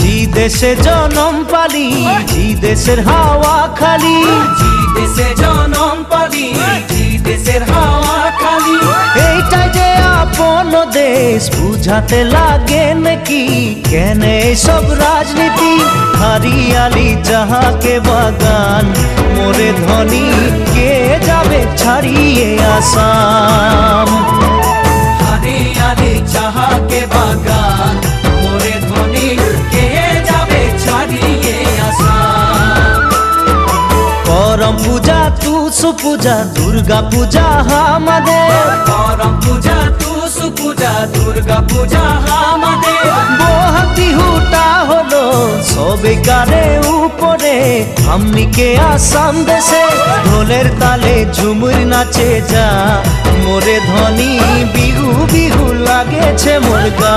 জি দেশে জনম পালি, জি দেশের হাওয়া খালি, জি দেশে জনম পালি, জি দেশের হাওয়া খালি। এইটাই যে আপন দেশ বুঝাতে লাগে নাকি, কেন সব রাজনীতি? হারিয়ালি যাহাকে বাগান, মোরে ধনী কে যাবে ছাড়িয়ে আসাম। হারিয়ালি যাহাকে বাগান, মোরে ধনী কে যাবে ছাড়িয়ে আসাম। করম পূজা তুসু পূজা, দুর্গা পূজা আমাদের, করম পূজা তুসু পূজা, দুর্গা পূজা আমাদের। বহাগ বিহুটা হলো সবে কারে উপরে, আমনিকে আসাম দেশে ঢোলের তালে ঝুমুর নাচে যা, মোরে ধনী বিহু বিহু লাগেছে মোর গা।